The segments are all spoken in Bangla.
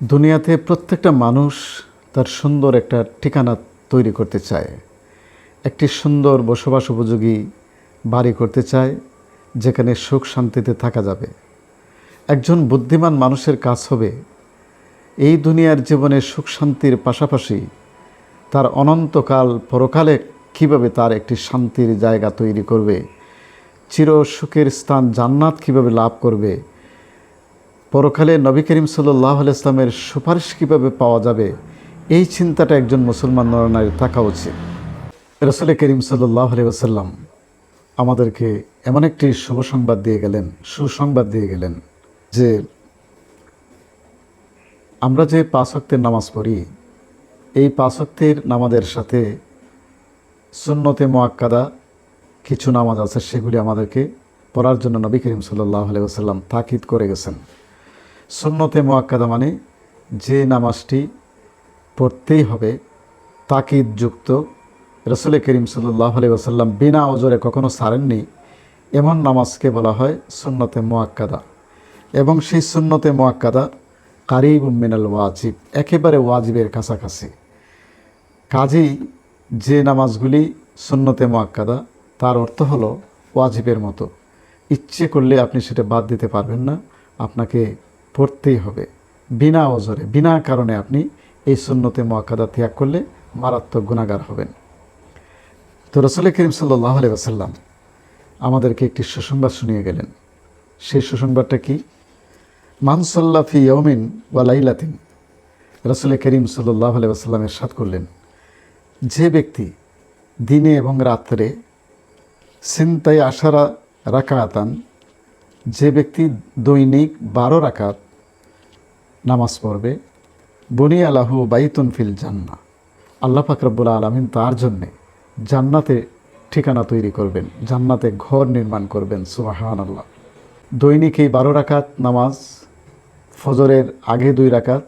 দুনিয়াতে প্রত্যেকটা মানুষ তার সুন্দর একটা ঠিকানা তৈরি করতে চায়, একটি সুন্দর বসবাস উপযোগী বাড়ি করতে চায় যেখানে সুখ শান্তিতে থাকা যাবে। একজন বুদ্ধিমান মানুষের কাজ হবে এই দুনিয়ার জীবনে সুখ শান্তির পাশাপাশি তার অনন্তকাল পরকালে কীভাবে তার একটি শান্তির জায়গা তৈরি করবে, চির সুখের স্থান জান্নাত কীভাবে লাভ করবে, পরকালে নবী করিম সাল্লাল্লাহু আলাইহি ওয়াসাল্লামের সুপারিশ কীভাবে পাওয়া যাবে, এই চিন্তাটা একজন মুসলমান নরনারীর থাকা উচিত। রাসূল করিম সাল্লাল্লাহু আলাইহি ওয়াসাল্লাম আমাদেরকে এমন একটি শুভ সংবাদ দিয়ে গেলেন, সুসংবাদ দিয়ে গেলেন যে আমরা যে 5 ওয়াক্তের নামাজ পড়ি, এই 5 ওয়াক্তের নামাজের সাথে সুন্নতে মুআক্কাদা কিছু নামাজ আছে, সেগুলি আমাদেরকে পড়ার জন্য নবী করিম সাল্লাল্লাহু আলাইহি ওয়াসাল্লাম তাকিদ করে গেছেন। সুন্নতে মুআক্কাদা মানে যে নামাজটি পড়তেই হবে, তাকিদযুক্ত। রাসূল করিম সাল্লাল্লাহু আলাইহি ওয়াসাল্লাম বিনা ওজরে কখনো ছাড়েননি, এমন নামাজকে বলা হয় সুন্নতে মুআক্কাদা। এবং সেই সুন্নতে মুআক্কাদা কারিবুম মিনাল ওয়াজিব, একেবারে ওয়াজিবের কাছাকাছি। কাজেই যে নামাজগুলি সুন্নতে মুআক্কাদা তার অর্থ হলো ওয়াজিবের মতো, ইচ্ছে করলে আপনি সেটা বাদ দিতে পারবেন না, আপনাকে পড়তেই হবে বিনা ওজরে, বিনা কারণে। আপনি এই সুন্নতে মুআক্কাদা ত্যাগ করলে মারাত্মক গুনাহগার হবেন। তো রাসূল করিম সাল্লাল্লাহু আলাইহি ওয়াসাল্লাম আমাদেরকে একটি সুসংবাদ শুনিয়ে গেলেন। সেই সুসংবাদটা কি? মান সাল্লা ফি ইয়াউমিন ওয়া লাইলাতিন, রাসূল করিম সাল্লাল্লাহু আলাইহি ওয়াসাল্লাম ইরশাদ করলেন, যে ব্যক্তি দিনে এবং রাত্রে সিনতাই আশারা রাকাতান, যে ব্যক্তি দৈনিক 12 রাকাত নামাজ পড়বে, বুনিয়া লাহু বাইতুন ফিল জান্নাহ, আল্লাহ পাক রব্বুল আলামিন তার জন্যে জান্নাতে ঠিকানা তৈরি করবেন, জান্নাতে ঘর নির্মাণ করবেন। সুবহানাল্লাহ। দৈনিক এই 12 রাকাত নামাজ, ফজরের আগে 2 রাকাত,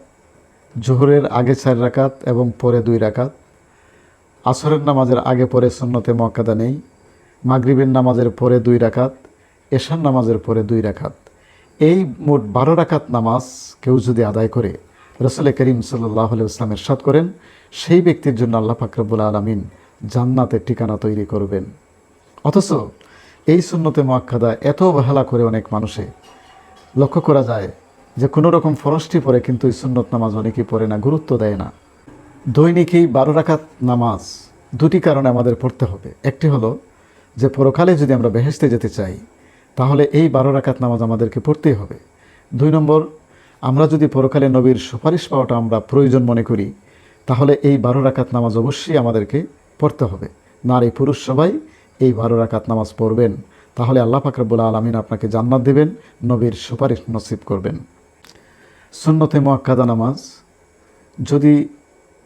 জোহরের আগে 4 রাকাত এবং পরে 2 রাকাত, আসরের নামাজের আগে পরে সুন্নতে মুআক্কাদা নেই, মাগরিবের নামাজের পরে 2 রাকাত, এশার নামাজের পরে 2 রাকাত, এই মোট 12 রাকাত নামাজ কেউ যদি আদায় করে, রাসূল করিম সাল্লাল্লাহু আলাইহি ওয়াসাল্লাম ইরশাদ করেন, সেই ব্যক্তির জন্য আল্লাহ পাক রব্বুল আলামিন জান্নাতের ঠিকানা তৈরি করবেন। অথচ এই সুন্নতে মুআক্কাদা এত অবহেলা করে অনেক মানুষে লক্ষ্য করা যায় যে কোনো রকম ফরজটি পড়ে, কিন্তু এই সুন্নত নামাজ অনেকেই পড়ে না, গুরুত্ব দেয় না। দৈনিক এই 12 রাকাত নামাজ 2টি কারণে আমাদের পড়তে হবে। একটি হলো যে পরকালে যদি আমরা বেহেশতে যেতে চাই, তাহলে এই 12 রাকাত নামাজ আমাদেরকে পড়তেই হবে। 2 নম্বর, আমরা যদি পরকালে নবীর সুপারিশ পাওয়াটা আমরা প্রয়োজন মনে করি, তাহলে এই 12 রাকাত নামাজ অবশ্যই আমাদেরকে পড়তে হবে। নারী পুরুষ সবাই এই 12 রাকাত নামাজ পড়বেন, তাহলে আল্লাহ পাক রব্বুল আলামিন আপনাকে জান্নাত দেবেন, নবীর সুপারিশ নসিব করবেন। সুন্নতে মুআক্কাদা নামাজ যদি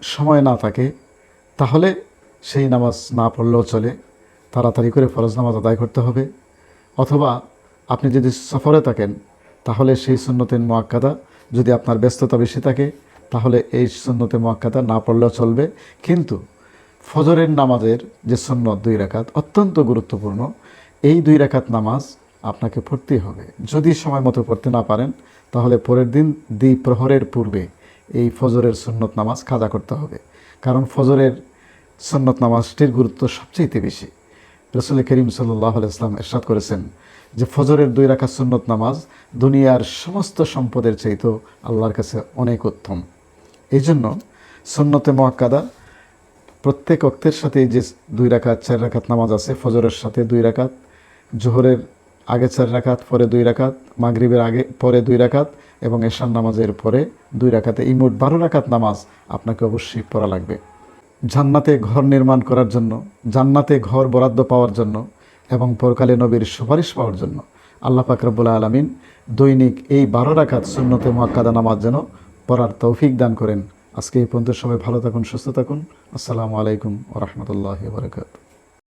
সময় না থাকে, তাহলে সেই নামাজ না পড়লেও চলে, তাড়াতাড়ি করে ফরজ নামাজ আদায় করতে হবে। অথবা আপনি যদি সফরে থাকেন, তাহলে সেই সুন্নতে মুআক্কাদা, যদি আপনার ব্যস্ততা বেশি থাকে, তাহলে এই সুন্নতে মুআক্কাদা না পড়লেও চলবে। কিন্তু ফজরের নামাজের যে সুন্নত 2 রাকাত অত্যন্ত গুরুত্বপূর্ণ, এই 2 রাকাত নামাজ আপনাকে পড়তেই হবে। যদি সময় মতো পড়তে না পারেন, তাহলে পরের দিন দ্বিপ্রহরের পূর্বে এই ফজরের সুন্নত নামাজ কাজা করতে হবে, কারণ ফজরের সুন্নত নামাজটির গুরুত্ব সবচেয়ে বেশি। রাসূল করিম সাল্লাল্লাহু আলাইহি ওয়াসাল্লাম ইরশাদ করেছেন যে ফজরের 2 রাকাত সুন্নত নামাজ দুনিয়ার সমস্ত সম্পদের চাইতেও আল্লাহর কাছে অনেক উত্তম। এই জন্য সুন্নতে মুআক্কাদা প্রত্যেক ওয়াক্তের সাথে যে 2 রাকাত 4 রাকাত নামাজ আছে, ফজরের সাথে 2 রাকাত, জোহরের আগে 4 রাকাত, পরে 2 রাকাত, মাগরিবের আগে পরে 2 রাকাত এবং এশার নামাজের পরে 2 রাকাতে, এই মোট 12 রাকাত নামাজ আপনাকে অবশ্যই পড়া লাগবে। জান্নাতে ঘর নির্মাণ করার জন্য, জান্নাতে ঘর বরাদ্দ পাওয়ার জন্য এবং পরকালে নবীর সুপারিশ পাওয়ার জন্য আল্লাহ পাক রব্বুল আলামিন দৈনিক এই 12 রাকাত সুন্নতে মুআক্কাদা নামাজ যেন পড়ার তৌফিক দান করেন। আজকে এই পর্যন্ত, সবাই ভালো থাকুন, সুস্থ থাকুন। আসসালামু আলাইকুম ওয়া রাহমাতুল্লাহি ওয়া বারাকাতুহু।